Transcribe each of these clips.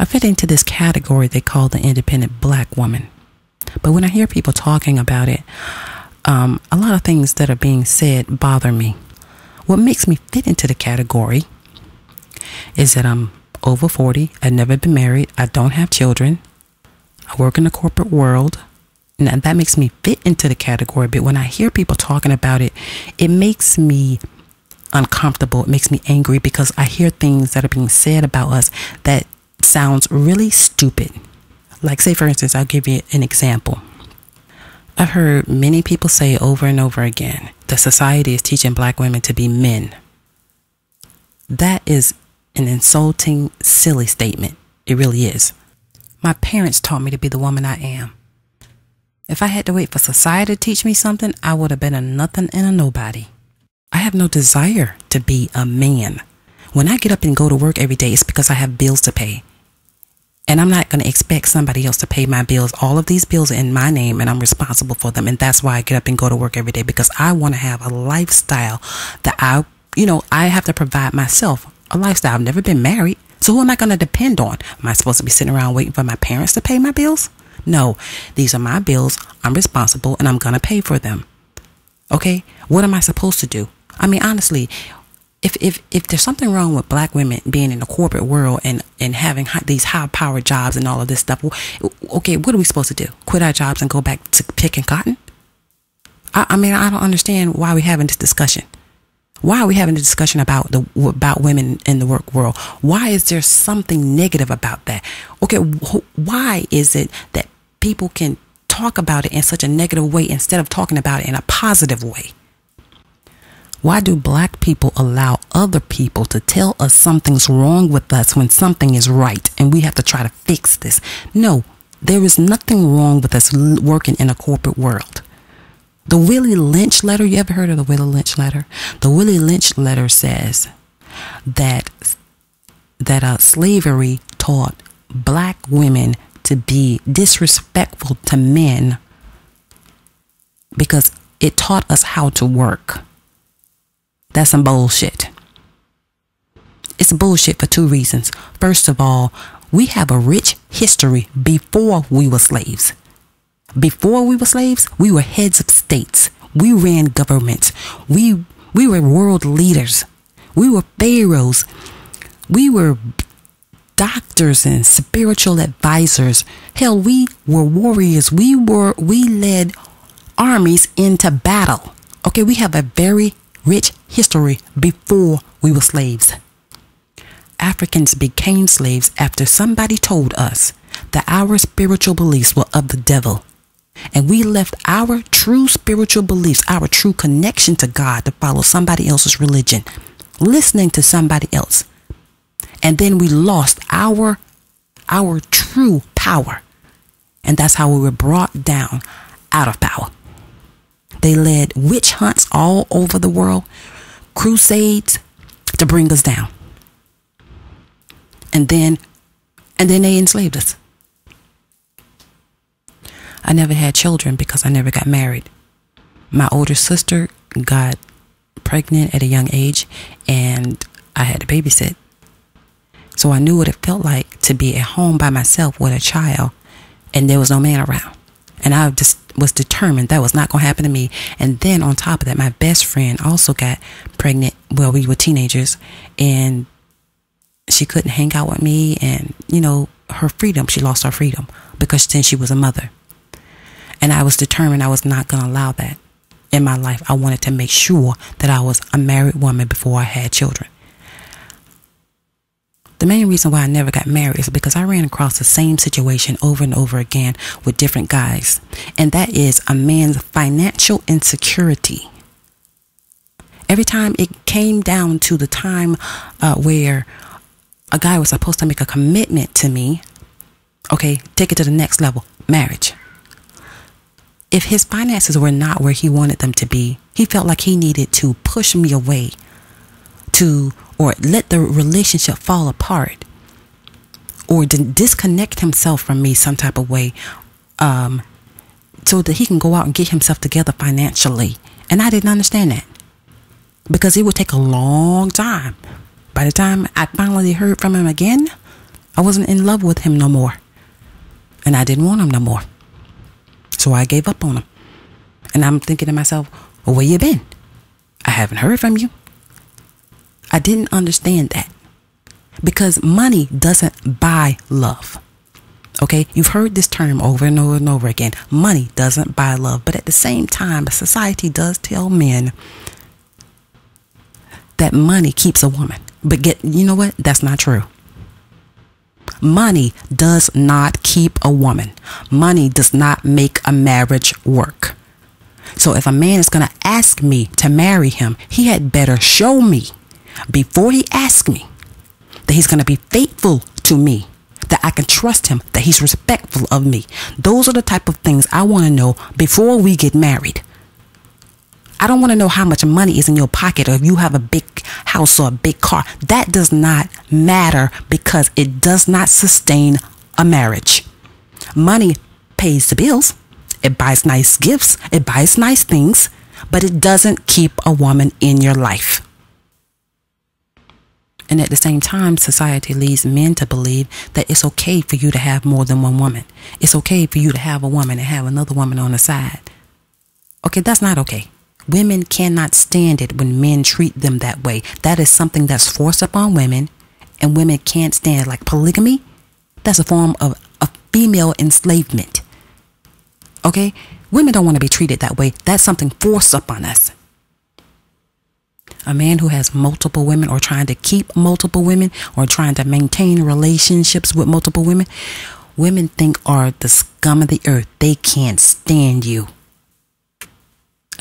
fit into this category they call the independent black woman. But when I hear people talking about it, a lot of things that are being said bother me. What makes me fit into the category is that I'm over 40, I've never been married, I don't have children, I work in the corporate world, and that makes me fit into the category. But when I hear people talking about it, it makes me uncomfortable. It makes me angry because I hear things that are being said about us that sounds really stupid. Like, say for instance, I'll give you an example. I've heard many people say over and over again that society is teaching black women to be men. That is an insulting, silly statement. It really is. My parents taught me to be the woman I am. If I had to wait for society to teach me something, I would have been a nothing and a nobody. I have no desire to be a man. When I get up and go to work every day, it's because I have bills to pay. And I'm not going to expect somebody else to pay my bills. All of these bills are in my name and I'm responsible for them. And that's why I get up and go to work every day, because I want to have a lifestyle that I have to provide myself a lifestyle. I've never been married. So who am I going to depend on? Am I supposed to be sitting around waiting for my parents to pay my bills? No, these are my bills. I'm responsible and I'm going to pay for them. Okay. What am I supposed to do? I mean, honestly, if there's something wrong with black women being in the corporate world and having these high-powered jobs and all of this stuff, okay, what are we supposed to do? Quit our jobs and go back to picking cotton? I mean, I don't understand why we're having this discussion. Why are we having a discussion about women in the work world? Why is there something negative about that? Okay, why is it that people can talk about it in such a negative way instead of talking about it in a positive way? Why do black people allow other people to tell us something's wrong with us when something is right and we have to try to fix this? No, there is nothing wrong with us working in a corporate world. The Willie Lynch letter, you ever heard of the Willie Lynch letter? The Willie Lynch letter says that slavery taught black women to be disrespectful to men because it taught us how to work. That's some bullshit. It's bullshit for two reasons. First of all, we have a rich history before we were slaves. Before we were slaves, we were heads of states. We ran governments. We were world leaders. We were pharaohs. We were doctors and spiritual advisors. Hell, we were warriors. We led armies into battle. Okay, we have a very rich history before we were slaves. Africans became slaves after somebody told us that our spiritual beliefs were of the devil. And we left our true spiritual beliefs, our true connection to God, to follow somebody else's religion, listening to somebody else. And then we lost our true power. And that's how we were brought down out of power. They led witch hunts all over the world, crusades to bring us down. And then they enslaved us. I never had children because I never got married. My older sister got pregnant at a young age and I had to babysit. So I knew what it felt like to be at home by myself with a child and there was no man around. And I just was determined that was not going to happen to me. And then on top of that, my best friend also got pregnant. Well, we were teenagers and she couldn't hang out with me. And, her freedom, she lost her freedom because then she was a mother. And I was determined I was not going to allow that in my life. I wanted to make sure that I was a married woman before I had children. The main reason why I never got married is because I ran across the same situation over and over again with different guys. And that is a man's financial insecurity. Every time it came down to the time where a guy was supposed to make a commitment to me, okay, take it to the next level, marriage. If his finances were not where he wanted them to be, he felt like he needed to push me away or let the relationship fall apart or disconnect himself from me some type of way so that he can go out and get himself together financially. And I didn't understand that because it would take a long time. By the time I finally heard from him again, I wasn't in love with him no more. And I didn't want him no more. So I gave up on him. And I'm thinking to myself, well, where you been? I haven't heard from you. I didn't understand that. Because money doesn't buy love. Okay? You've heard this term over and over and over again. Money doesn't buy love. But at the same time, society does tell men that money keeps a woman. But you know what? That's not true. Money does not keep a woman. Money does not make a marriage work. So if a man is going to ask me to marry him, he had better show me before he asks me that he's going to be faithful to me, that I can trust him, that he's respectful of me. Those are the type of things I want to know before we get married. I don't want to know how much money is in your pocket or if you have a big house or a big car. That does not matter because it does not sustain a marriage. Money pays the bills. It buys nice gifts. It buys nice things, but it doesn't keep a woman in your life. And at the same time, society leads men to believe that it's okay for you to have more than one woman. It's okay for you to have a woman and have another woman on the side. Okay, that's not okay. Women cannot stand it when men treat them that way. That is something that's forced upon women, and women can't stand it. Like polygamy, that's a form of a female enslavement. Okay? Women don't want to be treated that way. That's something forced upon us. A man who has multiple women or trying to keep multiple women or trying to maintain relationships with multiple women, women think are the scum of the earth. They can't stand you.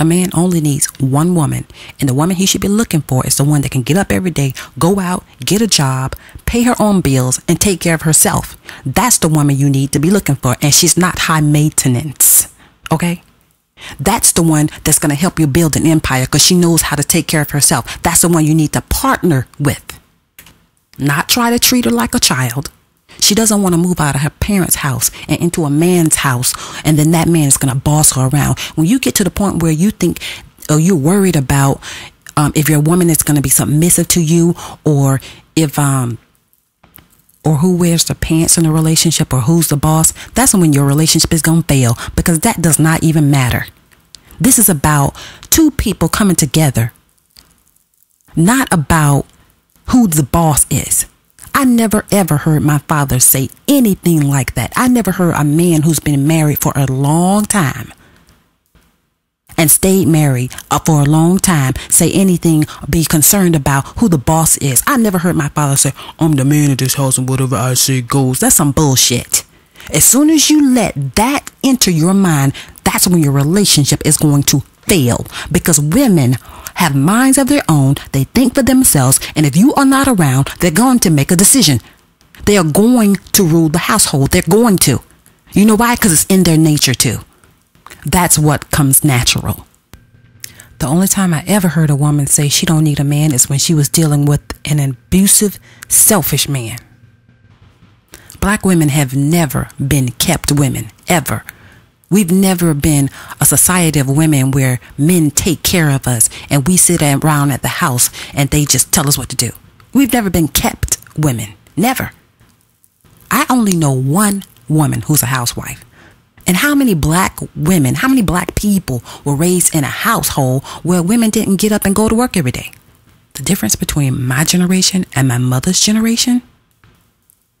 A man only needs one woman, and the woman he should be looking for is the one that can get up every day, go out, get a job, pay her own bills, and take care of herself. That's the woman you need to be looking for, and she's not high maintenance. Okay? That's the one that's going to help you build an empire because she knows how to take care of herself. That's the one you need to partner with. Not try to treat her like a child. She doesn't want to move out of her parents' house and into a man's house, and then that man is going to boss her around. When you get to the point where you think or you're worried about if your woman is going to be submissive to you, or if or who wears the pants in a relationship, or who's the boss, that's when your relationship is going to fail, because that does not even matter. This is about two people coming together, not about who the boss is. I never ever heard my father say anything like that. I never heard a man who's been married for a long time and stayed married for a long time say anything, be concerned about who the boss is. I never heard my father say, I'm the man of this house and whatever I say goes. That's some bullshit. As soon as you let that enter your mind, that's when your relationship is going to fail, because women have minds of their own. They think for themselves, and if you are not around, they're going to make a decision. They are going to rule the household. They're going to. You know why? Because it's in their nature to. That's what comes natural. The only time I ever heard a woman say she don't need a man is when she was dealing with an abusive, selfish man. Black women have never been kept women, ever. We've never been a society of women where men take care of us and we sit around at the house and they just tell us what to do. We've never been kept women. Never. I only know one woman who's a housewife. And how many black women, how many black people were raised in a household where women didn't get up and go to work every day? The difference between my generation and my mother's generation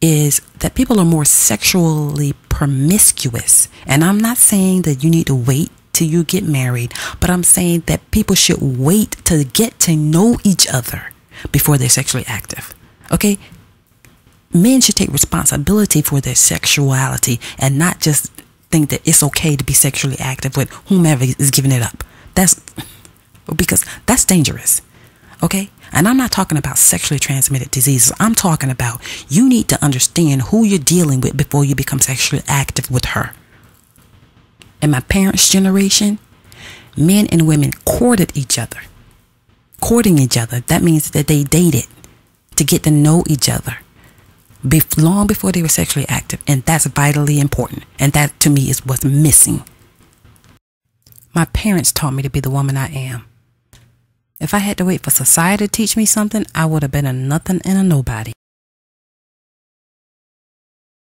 is that people are more sexually promiscuous. And I'm not saying that you need to wait till you get married, but I'm saying that people should wait to get to know each other before they're sexually active. Okay? Men should take responsibility for their sexuality and not just think that it's okay to be sexually active with whomever is giving it up. Because that's dangerous. Okay? And I'm not talking about sexually transmitted diseases. I'm talking about you need to understand who you're dealing with before you become sexually active with her. In my parents' generation, men and women courted each other. Courting each other, that means that they dated to get to know each other long before they were sexually active. And that's vitally important. And that, to me, is what's missing. My parents taught me to be the woman I am. If I had to wait for society to teach me something, I would have been a nothing and a nobody.